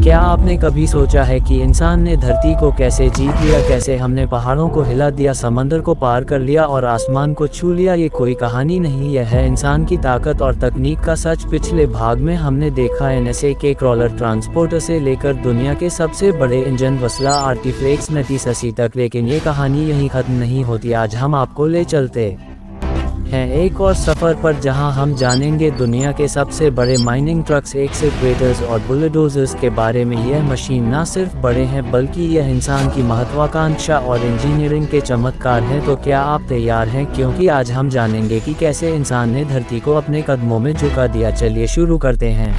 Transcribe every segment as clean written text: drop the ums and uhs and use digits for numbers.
क्या आपने कभी सोचा है कि इंसान ने धरती को कैसे जीत लिया, कैसे हमने पहाड़ों को हिला दिया, समंदर को पार कर लिया और आसमान को छू लिया। ये कोई कहानी नहीं, यह है इंसान की ताकत और तकनीक का सच। पिछले भाग में हमने देखा एनएसए के क्रॉलर ट्रांसपोर्टर से लेकर दुनिया के सबसे बड़े इंजन वसला आर्टिफ्लैक्स नटीससी तक, लेकिन ये कहानी यहीं खत्म नहीं होती। आज हम आपको ले चलते हैं एक और सफ़र पर जहां हम जानेंगे दुनिया के सबसे बड़े माइनिंग ट्रक्स, एक्सकेवेटर्स और बुलडोजर्स के बारे में। यह मशीन न सिर्फ बड़े हैं बल्कि यह इंसान की महत्वाकांक्षा और इंजीनियरिंग के चमत्कार हैं। तो क्या आप तैयार हैं? क्योंकि आज हम जानेंगे कि कैसे इंसान ने धरती को अपने कदमों में झुका दिया। चलिए शुरू करते हैं।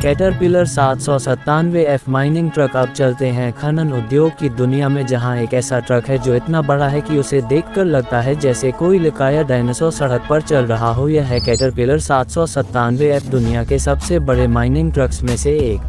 Caterpillar 797F mining truck. अब चलते हैं खनन उद्योग की दुनिया में, जहां एक ऐसा ट्रक है जो इतना बड़ा है कि उसे देखकर लगता है जैसे कोई लकाया डायनासोर सड़क पर चल रहा हो। यह है कैटरपिलर 797F, दुनिया के सबसे बड़े माइनिंग ट्रक्स में से एक।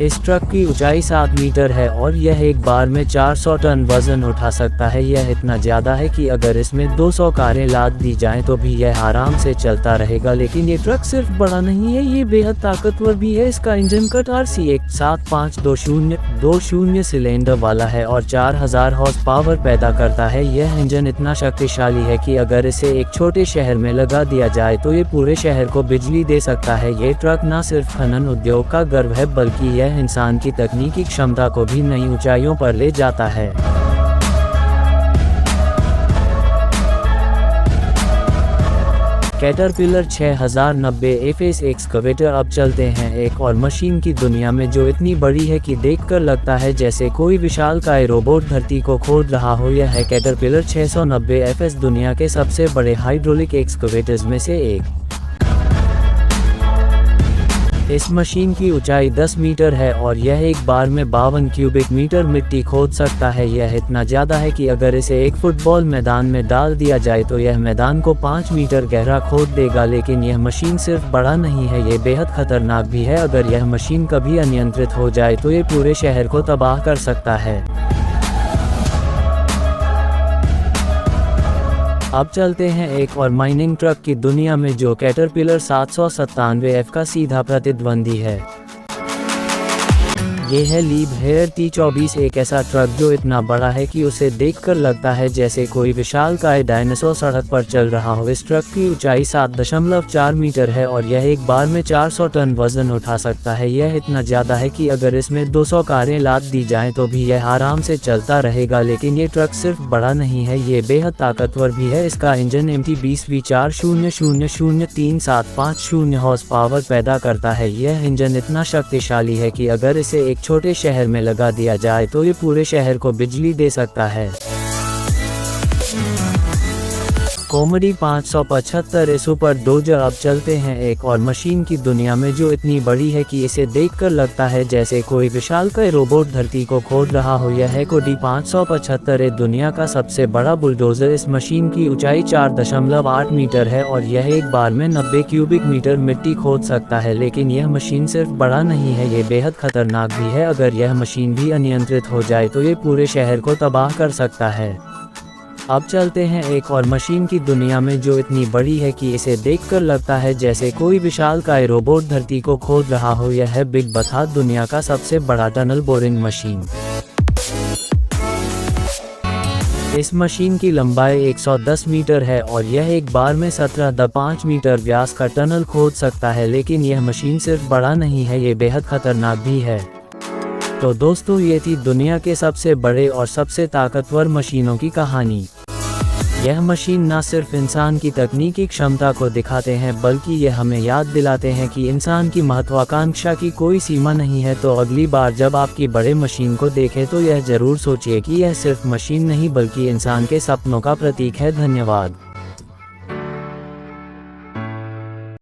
इस ट्रक की ऊंचाई 7 मीटर है और यह एक बार में 400 टन वजन उठा सकता है। यह इतना ज़्यादा है कि अगर इसमें 200 कारें लाद दी जाएं तो भी यह आराम से चलता रहेगा। लेकिन ये ट्रक सिर्फ बड़ा नहीं है, ये बेहद ताकतवर भी है। इसका इंजन कट RC17520 सिलेंडर वाला है और 4000 हॉर्स पावर पैदा करता है। यह इंजन इतना शक्तिशाली है कि अगर इसे एक छोटे शहर में लगा दिया जाए तो ये पूरे शहर को बिजली दे सकता है। ये ट्रक न सिर्फ खनन उद्योग का गर्व है बल्कि यह इंसान की तकनीकी क्षमता को भी नई ऊंचाइयों पर ले जाता है। Caterpillar 6090F excavator. अब चलते हैं एक और मशीन की दुनिया में जो इतनी बड़ी है कि देखकर लगता है जैसे कोई विशालकाय रोबोट धरती को खोद रहा हो। यह है कैटरपिलर 690FS, दुनिया के सबसे बड़े हाइड्रोलिक एक्सकवेटर्स में से एक। इस मशीन की ऊंचाई 10 मीटर है और यह एक बार में 52 क्यूबिक मीटर मिट्टी खोद सकता है। यह इतना ज़्यादा है कि अगर इसे एक फुटबॉल मैदान में डाल दिया जाए तो यह मैदान को 5 मीटर गहरा खोद देगा। लेकिन यह मशीन सिर्फ बड़ा नहीं है, ये बेहद खतरनाक भी है। अगर यह मशीन कभी अनियंत्रित हो जाए तो ये पूरे शहर को तबाह कर सकता है। अब चलते हैं एक और माइनिंग ट्रक की दुनिया में जो कैटरपिलर 797F का सीधा प्रतिद्वंदी है। ये है लिबहेयर T24, एक ऐसा ट्रक जो इतना बड़ा है कि उसे देखकर लगता है जैसे कोई विशालकाय डायनासोर सड़क पर चल रहा हो। इस ट्रक की ऊंचाई 7.4 मीटर है और यह एक बार में 400 टन वजन उठा सकता है। यह इतना ज़्यादा है कि अगर इसमें 200 कारें लाद दी जाएं तो भी यह आराम से चलता रहेगा। लेकिन ये ट्रक सिर्फ बड़ा नहीं है, ये बेहद ताकतवर भी है। इसका इंजन MT20V40037550 हॉर्स पावर पैदा करता है। यह इंजन इतना शक्तिशाली है कि अगर इसे एक छोटे शहर में लगा दिया जाए तो ये पूरे शहर को बिजली दे सकता है। कोमोडी 575 सुपर डोजर। अब चलते हैं एक और मशीन की दुनिया में जो इतनी बड़ी है कि इसे देखकर लगता है जैसे कोई विशालकाय रोबोट धरती को खोद रहा हो। यह है कोडी 575, दुनिया का सबसे बड़ा बुलडोजर। इस मशीन की ऊंचाई 4.8 मीटर है और यह एक बार में 90 क्यूबिक मीटर मिट्टी खोद सकता है। लेकिन यह मशीन सिर्फ बड़ा नहीं है, ये बेहद खतरनाक भी है। अगर यह मशीन भी अनियंत्रित हो जाए तो ये पूरे शहर को तबाह कर सकता है। अब चलते हैं एक और मशीन की दुनिया में जो इतनी बड़ी है कि इसे देखकर लगता है जैसे कोई विशालकाय रोबोट धरती को खोद रहा हो। यह है बिग बर्था, दुनिया का सबसे बड़ा टनल बोरिंग मशीन। इस मशीन की लंबाई 110 मीटर है और यह एक बार में 17.5 मीटर व्यास का टनल खोद सकता है। लेकिन यह मशीन सिर्फ बड़ा नहीं है, ये बेहद खतरनाक भी है। तो दोस्तों, ये थी दुनिया के सबसे बड़े और सबसे ताकतवर मशीनों की कहानी। यह मशीन न सिर्फ इंसान की तकनीकी क्षमता को दिखाते हैं बल्कि यह हमें याद दिलाते हैं कि इंसान की महत्वाकांक्षा की कोई सीमा नहीं है। तो अगली बार जब आपकी बड़े मशीन को देखें तो यह जरूर सोचिए कि यह सिर्फ मशीन नहीं बल्कि इंसान के सपनों का प्रतीक है। धन्यवाद।